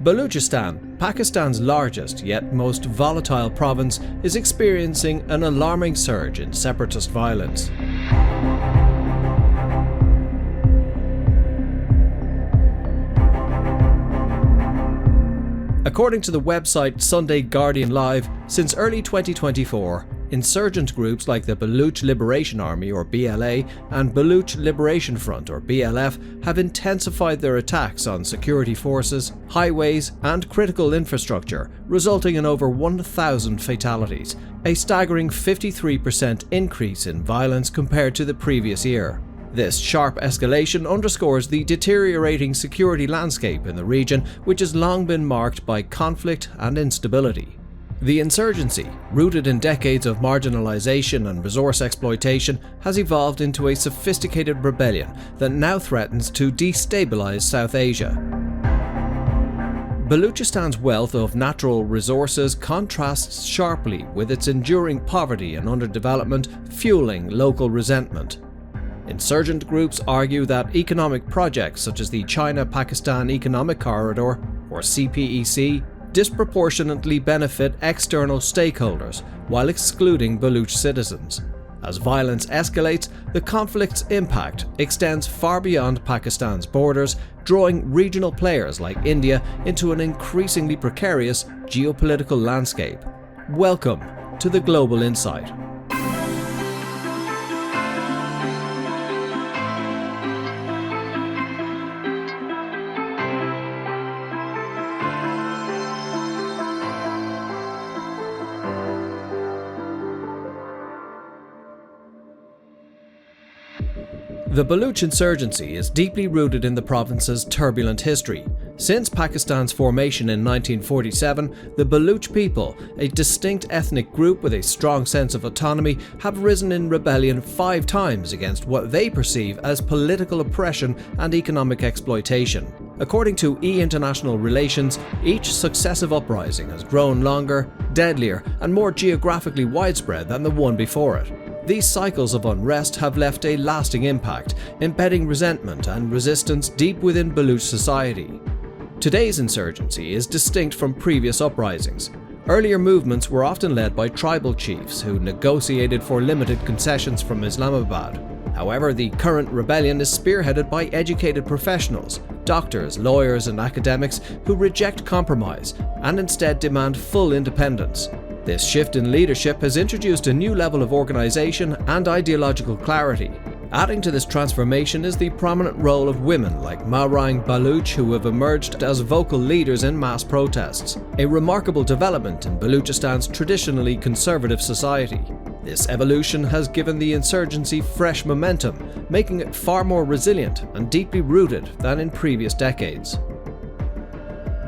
Baluchistan, Pakistan's largest yet most volatile province, is experiencing an alarming surge in separatist violence. According to the website Sunday Guardian Live, since early 2024, insurgent groups like the Baluch Liberation Army or BLA and Baluch Liberation Front or BLF have intensified their attacks on security forces, highways and critical infrastructure, resulting in over 1,000 fatalities, a staggering 53% increase in violence compared to the previous year. This sharp escalation underscores the deteriorating security landscape in the region, which has long been marked by conflict and instability. The insurgency, rooted in decades of marginalization and resource exploitation, has evolved into a sophisticated rebellion that now threatens to destabilize South Asia. Baluchistan's wealth of natural resources contrasts sharply with its enduring poverty and underdevelopment, fueling local resentment. Insurgent groups argue that economic projects such as the China-Pakistan Economic Corridor, or CPEC, disproportionately benefit external stakeholders while excluding Baluch citizens. As violence escalates, the conflict's impact extends far beyond Pakistan's borders, drawing regional players like India into an increasingly precarious geopolitical landscape. Welcome to the Global Insight. The Baluch insurgency is deeply rooted in the province's turbulent history. Since Pakistan's formation in 1947, the Baluch people, a distinct ethnic group with a strong sense of autonomy, have risen in rebellion 5 times against what they perceive as political oppression and economic exploitation. According to International Relations, each successive uprising has grown longer, deadlier, and more geographically widespread than the one before it. These cycles of unrest have left a lasting impact, embedding resentment and resistance deep within Baluch society. Today's insurgency is distinct from previous uprisings. Earlier movements were often led by tribal chiefs who negotiated for limited concessions from Islamabad. However, the current rebellion is spearheaded by educated professionals, doctors, lawyers, and academics who reject compromise and instead demand full independence. This shift in leadership has introduced a new level of organization and ideological clarity. Adding to this transformation is the prominent role of women like Maurang Baluch, who have emerged as vocal leaders in mass protests, a remarkable development in Baluchistan's traditionally conservative society. This evolution has given the insurgency fresh momentum, making it far more resilient and deeply rooted than in previous decades.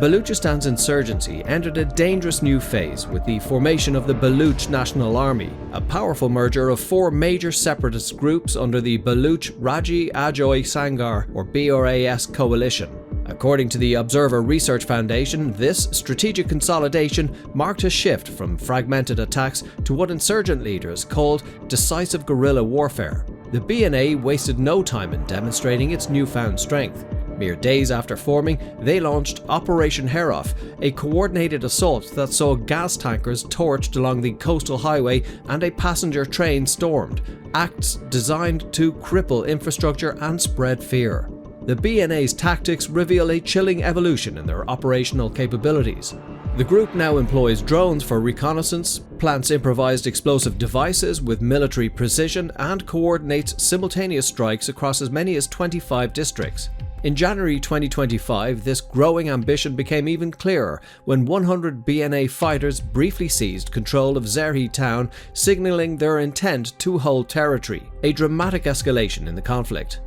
Baluchistan's insurgency entered a dangerous new phase with the formation of the Baluch National Army, a powerful merger of 4 major separatist groups under the Baluch Raji Ajoy Sangar or BRAS coalition. According to the Observer Research Foundation, this strategic consolidation marked a shift from fragmented attacks to what insurgent leaders called decisive guerrilla warfare. The BNA wasted no time in demonstrating its newfound strength. Mere days after forming, they launched Operation Herof, a coordinated assault that saw gas tankers torched along the coastal highway and a passenger train stormed, acts designed to cripple infrastructure and spread fear. The BNA's tactics reveal a chilling evolution in their operational capabilities. The group now employs drones for reconnaissance, plants improvised explosive devices with military precision, and coordinates simultaneous strikes across as many as 25 districts. In January 2025, this growing ambition became even clearer when 100 BNA fighters briefly seized control of Zerhi town, signaling their intent to hold territory, a dramatic escalation in the conflict.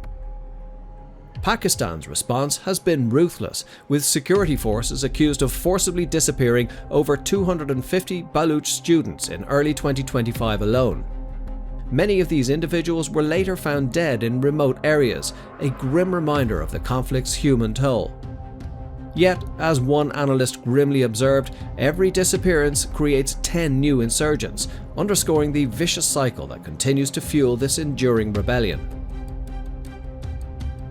Pakistan's response has been ruthless, with security forces accused of forcibly disappearing over 250 Baluch students in early 2025 alone. Many of these individuals were later found dead in remote areas, a grim reminder of the conflict's human toll. Yet, as one analyst grimly observed, every disappearance creates 10 new insurgents, underscoring the vicious cycle that continues to fuel this enduring rebellion.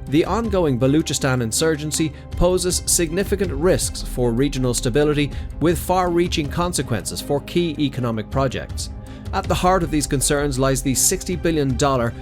The ongoing Balochistan insurgency poses significant risks for regional stability, with far-reaching consequences for key economic projects. At the heart of these concerns lies the $60 billion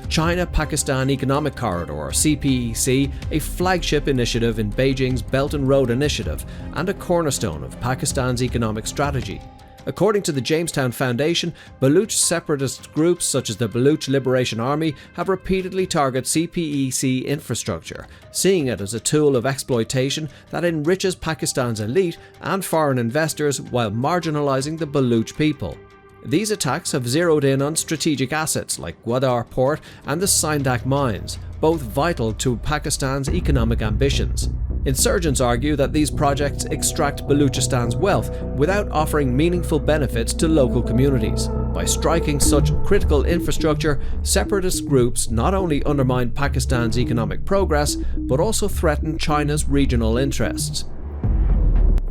China-Pakistan Economic Corridor, or CPEC, a flagship initiative in Beijing's Belt and Road Initiative and a cornerstone of Pakistan's economic strategy. According to the Jamestown Foundation, Baluch separatist groups such as the Baluch Liberation Army have repeatedly targeted CPEC infrastructure, seeing it as a tool of exploitation that enriches Pakistan's elite and foreign investors while marginalizing the Baluch people. These attacks have zeroed in on strategic assets like Gwadar Port and the Sindak mines, both vital to Pakistan's economic ambitions. Insurgents argue that these projects extract Baluchistan's wealth without offering meaningful benefits to local communities. By striking such critical infrastructure, separatist groups not only undermine Pakistan's economic progress, but also threaten China's regional interests.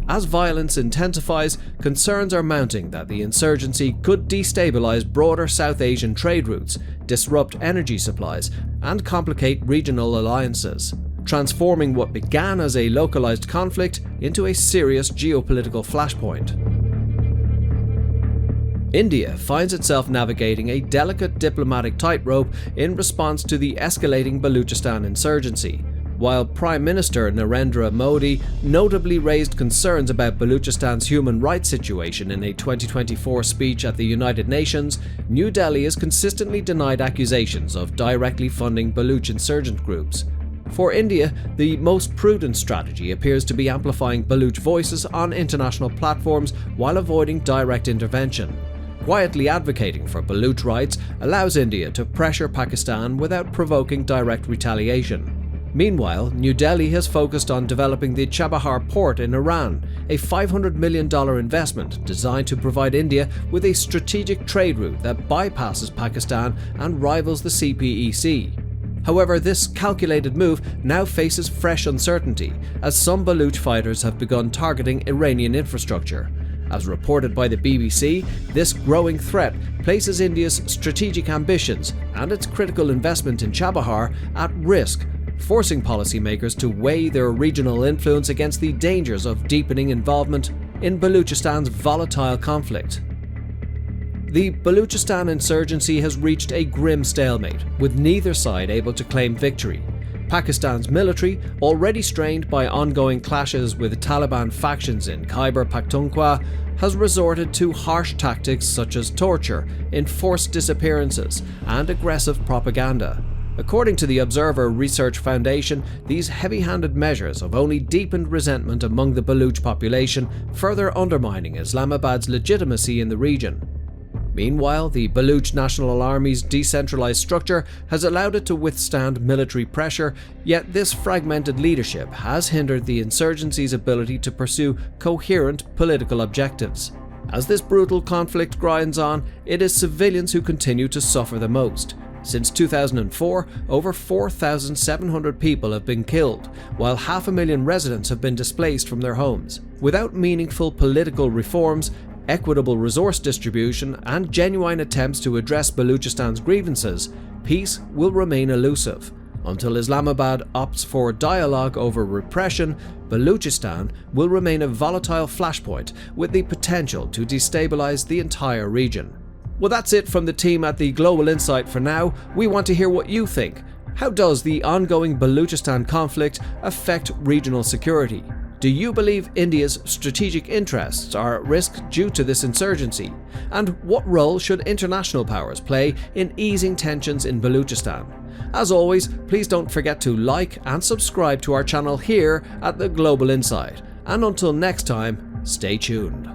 As violence intensifies, concerns are mounting that the insurgency could destabilize broader South Asian trade routes, disrupt energy supplies, and complicate regional alliances, transforming what began as a localized conflict into a serious geopolitical flashpoint. India finds itself navigating a delicate diplomatic tightrope in response to the escalating Balochistan insurgency. While Prime Minister Narendra Modi notably raised concerns about Baluchistan's human rights situation in a 2024 speech at the United Nations, New Delhi has consistently denied accusations of directly funding Baluch insurgent groups. For India, the most prudent strategy appears to be amplifying Baluch voices on international platforms while avoiding direct intervention. Quietly advocating for Baluch rights allows India to pressure Pakistan without provoking direct retaliation. Meanwhile, New Delhi has focused on developing the Chabahar port in Iran, a $500 million investment designed to provide India with a strategic trade route that bypasses Pakistan and rivals the CPEC. However, this calculated move now faces fresh uncertainty, as some Baluch fighters have begun targeting Iranian infrastructure. As reported by the BBC, this growing threat places India's strategic ambitions and its critical investment in Chabahar at risk, forcing policymakers to weigh their regional influence against the dangers of deepening involvement in Baluchistan's volatile conflict. The Balochistan insurgency has reached a grim stalemate, with neither side able to claim victory. Pakistan's military, already strained by ongoing clashes with Taliban factions in Khyber Pakhtunkhwa, has resorted to harsh tactics such as torture, enforced disappearances, and aggressive propaganda. According to the Observer Research Foundation, these heavy-handed measures have only deepened resentment among the Baluch population, further undermining Islamabad's legitimacy in the region. Meanwhile, the Baluch National Army's decentralized structure has allowed it to withstand military pressure, yet this fragmented leadership has hindered the insurgency's ability to pursue coherent political objectives. As this brutal conflict grinds on, it is civilians who continue to suffer the most. Since 2004, over 4,700 people have been killed, while 500,000 residents have been displaced from their homes. Without meaningful political reforms, equitable resource distribution, and genuine attempts to address Baluchistan's grievances, peace will remain elusive. Until Islamabad opts for dialogue over repression, Baluchistan will remain a volatile flashpoint with the potential to destabilize the entire region. Well, that's it from the team at the Global Insight for now. We want to hear what you think. How does the ongoing Baluchistan conflict affect regional security? Do you believe India's strategic interests are at risk due to this insurgency? And what role should international powers play in easing tensions in Baluchistan? As always, please don't forget to like and subscribe to our channel here at the Global Insight. And until next time, stay tuned.